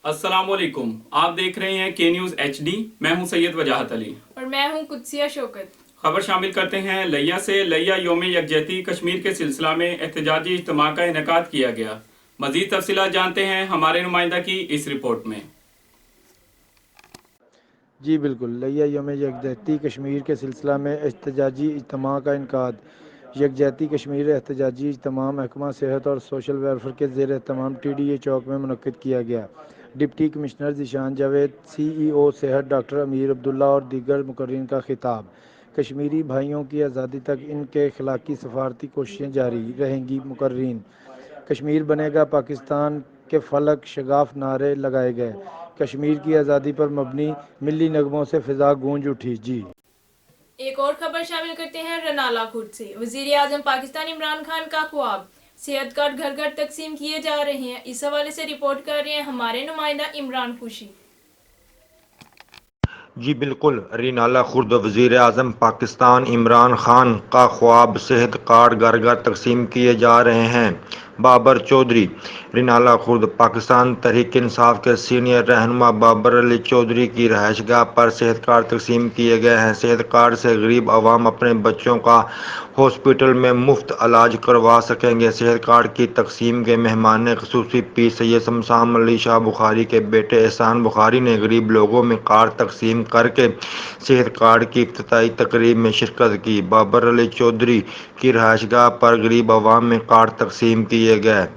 अस्सलाम वालेकुम। आप देख रहे हैं के न्यूज़ HD। मैं हूं सैयद वजाहत अली और मैं हूं कुदसिया शौकत। खबर शामिल करते हैं लिया से। लिया योम यकजहती कश्मीर के सिलसिला में एहतजाजी इज्तिमा का इनेकाद किया गया। मज़ीद तफसीलात जानते हैं हमारे नुमाइंदा की इस रिपोर्ट में। जी बिल्कुल, लिया यौम यकजहती कश्मीर के सिलसिला में एहतजाजी इज्तिमा का इनेकाद। यकजहती कश्मीर एहतजाजी इज्तिमा महकमा सेहत और सोशल वेलफेयर के ज़ेर एहतमाम TDA चौक में मुनक्किद किया गया। Deputy commissioner Zeeshan Javed, CEO सेहत डॉक्टर अमीर अब्दुल्ला और दीगर मुकर्रीन का खिताब। कश्मीरी भाइयों की आज़ादी तक इनके इखलाकी सफारती कोशिशें जारी रहेंगी। मुकर्रीन, कश्मीर बनेगा पाकिस्तान के फलक शगाफ नारे लगाए गए। कश्मीर की आज़ादी पर मबनी मिली नगमों से फिजा गूंज उठी। जी एक और खबर शामिल करते हैं रनाला खुर्द से। वजीर आजम पाकिस्तान इमरान खान का ख्वाब, सेहत कार्ड घर घर तकसीम किए जा रहे हैं। इस हवाले से रिपोर्ट कर रहे हैं हमारे नुमाइंदा इमरान खुशी। जी बिल्कुल, रिनाला खुर्द वज़ीर आज़म पाकिस्तान इमरान खान का ख्वाब, सेहत कार्ड घर घर तकसीम किए जा रहे हैं। बाबर चौधरी, रिनाला खुर्द पाकिस्तान तहरीक इंसाफ के सीनियर रहनुमा बाबर अली चौधरी की रहायशगाह पर सेहत कार्ड तकसीम किए गए हैं। सेहत कार्ड से गरीब आवाम अपने बच्चों का हॉस्पिटल में मुफ्त इलाज करवा सकेंगे। सेहत कार्ड की तकसीम के मेहमान खसूसी पीर सैयद शमशाम अली शाह बुखारी के बेटे एहसान बुखारी ने गरीब लोगों में कार्ड तकसीम करके सेहत कार्ड की इफ्तिताई तकरीब में शिरकत की। बाबर अली चौधरी की रहायशगाह पर गरीब आवाम में कार्ड तकसीम किए गए।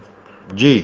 जी।